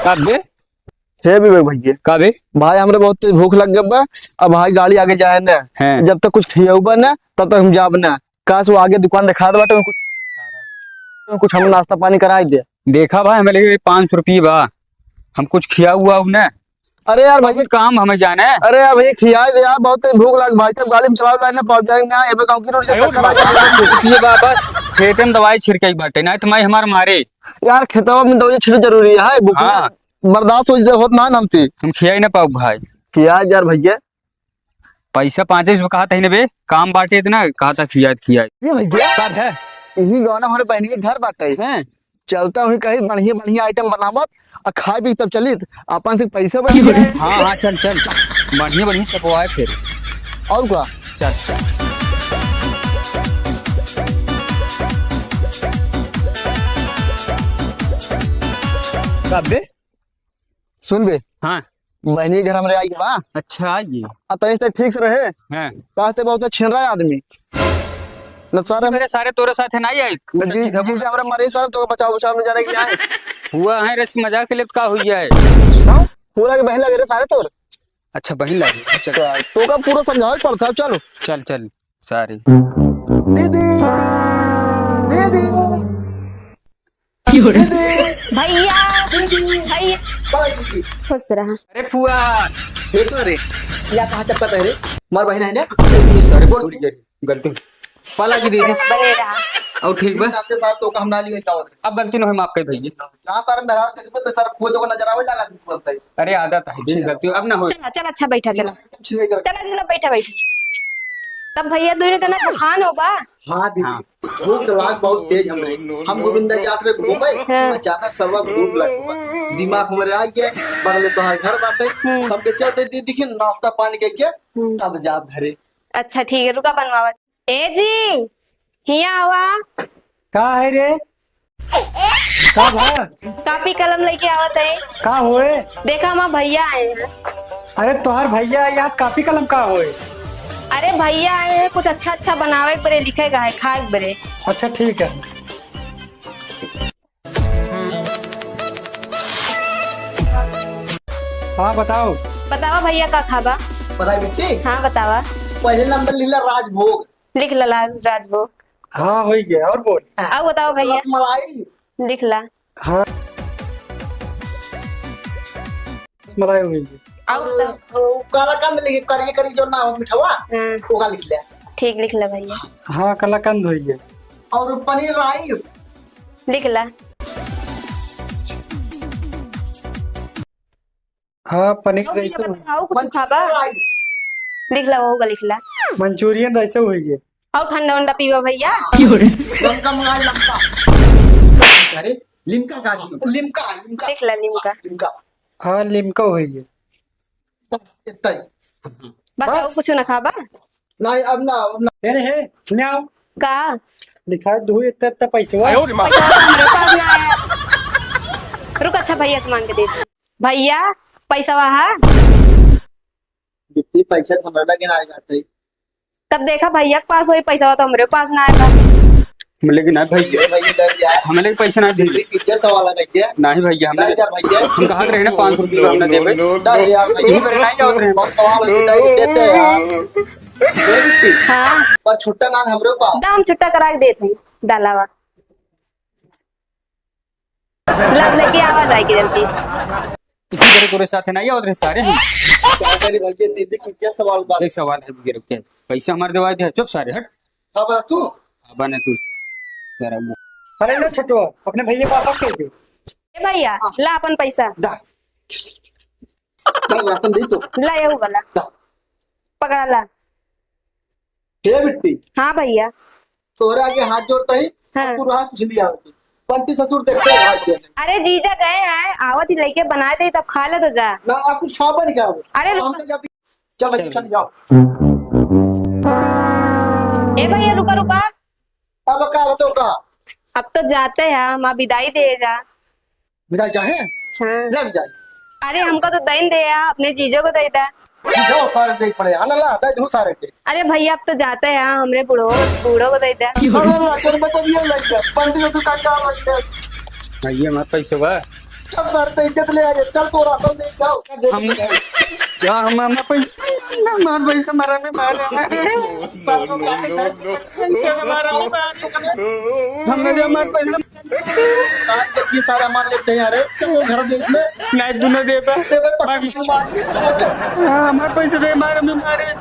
कब बे? हे भी भैया कब बे? भाई हमरे बहुत तेज भूख लग गया बा। अब भाई गाड़ी आगे जाए ना हैं। जब तक कुछ खियाऊबा ना तब तक हम जाब ना। काश वो आगे दुकान दिखा दे बाटे कुछ हम नाश्ता पानी कराई दे। देखा भाई हमें लगे 500 रुपये बा, हम कुछ खिया हुआ हूँ ना। अरे यार भाई, बहुत काम हमें जाना है। अरे यार भैया खिया दे यार, बहुत तेज भूख लग। भाई साहब गाड़ी में चलाओ ना पहुंच जाएंगे ना। ये गांव की रोड से चक्कर आ जाएगा। रुपये बा बस, खेते में दवाई छिड़काई बाटे ना तो मैं हमारे मारे। यार खेतवा में दवाई छिड़क जरूरी है। भूख हाँ। बर्दाश्त हो जाए होत ना हमसे। हम खिया ही ना पाऊ भाई। खिया यार भैया। पैसा 500 कहा था बे, काम बांटे इतना कहा था खिया खिया। ये भैया कब है? यही गाना हमारे बहनी के घर बाटे हैं? चलता हूँ कहीं बढ़िया बढ़िया आइटम बनावत और खाए पी तब चलित अपन से पैसा बच गए। हाँ हाँ चल चल बढ़िया बढ़िया छपवाए फिर। और क्या चल चल। कब बे? सुन बे, हाँ। बहनी के घर हमारे आई बा। अच्छा ये तनी से ठीक से रहे। हैं। कहते बहुत छीन रहा है आदमी न सारे मेरे सारे तोरे साथ नहीं आए। जी जी हमारे मरे सारे तो बचाओ बचाओ में जाने की है। हुआ है रच मजाक के लिए का हुई है। पूरा के बहन लगे रे सारे तोर। अच्छा बहन लगी। चल तो का पूरा समझाओ पड़ता है। चलो चल चल सारी। दीदी दीदी भैया भैया खुश रहा। अरे फुआ ये सुन रे सिया कहां चपका रे मार बहन है ना। ये सारे थोड़ी गलती पाला की दीदी बने रहा। और ठीक बा। आपके साथ तो हम ना लिए दावत अब गलती न हो माफ कर भैया। कहां सारे मेरा तो सर खोज को नजर आवे लगा बोलता है। अरे आदत है दिन गलती अब ना हो। चला चल अच्छा बैठा चला छिड़े कर। चला चला बैठा बैठा। तब भैया दूर तना तूफान होगा। हां दीदी भूख लाग बहुत तेज हमरे। हम गोविंदा जात रे घूमे अचानक सर्वा भूख लग दिमाग हमारे आ गया बरले तो हर घर बाटे। हम के चलते दीदी देखिए नाश्ता पानी के तब जा घरे। अच्छा ठीक है रुका बनवावा। ए जी हिया आवा। का है रे? का भा? कापी कलम लेके आवत है। का होए? देखा हमार भैया आए हैं। अरे तोहार भैया याद कापी कलम का होए? अरे भैया आए हैं कुछ अच्छा अच्छा बनावे बरे लिखे है खाए बरे। अच्छा ठीक है। हाँ बताओ। बतावा भैया का खाबा। पता बेटी हाँ बतावा। पहले नंबर लीला राजभोग लिख ला राजभोग। हाँ हो गया और बोल। अब बताओ भैया। मलाई लिख ला। हाँ मलाई हुई। अब बताओ। काला कंद लिखे करिए करी जो नाम मिठवा हाँ ओका लिख ले। ठीक लिख ला भैया। हाँ कलाकंद हुई है। और पनीर राइस लिख ला। हाँ पनीर भैया रैसे हुई। बताओ कुछ खाबा। राइस लिख ला वो लिख ला। मंचूरियन रैसे हुई है। और ठंडा वंडा पीवा भैया। लमका मंगाई लमका सारे लिमका का लिमका लिमका लिख ला लिमका। लिमका हाँ लिमका हुई है। बस इतना ही। बताओ कुछ ना खाबा। नहीं अब ना अरे है न्याओ का लिखा है दो इतना इतना पैसे हुआ। पैसा हमारे पास ना आया। रुक अच्छा भैया से मांग के दे दे। भैया पैसा वहा। कितनी पैसा हमारा के ना बैठे। तब देखा भैया के पास वही पैसा तो हमारे पास ना आएगा। लेकिन ना भैया भैया डर गया हमें लेके पैसा ना दे। कितने सवाल है भैया नहीं भैया डर हमने जा भैया हम कहा रहे ना 500 रुपये हमने देवे। डर यार यही भैया मेरे नहीं जाओ रहे। बहुत सवाल है देते हैं यार। हाँ पर छुट्टा ना हमरे पास दाम छुट्टा करा के देते हैं डालावा। लग लगी आवाज आएगी जल्दी। इसी तरह तोरे साथ नहीं आओ रहे सारे हम। क्या करी भैया दीदी कितने सवाल बात सही सवाल है ये रुक के पैसा हमारे दवाई दे चुप सारे हट। खबर तू बने तू तेरा मुंह। अरे ना छोटो अपने भैया को वापस कर दे। ए भैया ला अपन पैसा। दा चल रतन दे तो ला ये वाला दा पकड़ा ला। हे बिट्टी हाँ भैया। तोरा आगे हाथ जोड़ता ही हाँ। तू रहा कुछ लिया पंटी ससुर देखते हैं हाथ जोड़ अरे जीजा गए हैं आवत ही लेके बना दे तब खा ले तो जा। ना आप कुछ खा नहीं करा अरे हम तो जब चल भैया चल जाओ। ए भैया रुका रुका। अब का बताओ का अब तो जाते हैं माँ विदाई दे जा। विदाई चाहे हाँ। ले विदाई अरे हमको तो दही दे या अपने जीजो को दे दा। जो सारे देख पड़े आना ला दे दो सारे के अरे भैया अब तो जाते हैं हमरे बूढ़ो को दे दा। अरे चल बच्चा भी लग गया पंटी ससुर का लग गया भैया हमारे पैसा बा चल सर तो इज्जत ले आइए, चल तो राशन ले जाओ। हम क्या हम पैसा मारा में मारा सर को क्या हमने जो हमारे पैसा ये सारा मान लेते हैं यार, चलो घर देख ले। नहीं दुनो दे पे हमारे हमारे पैसे दे मारे में मारे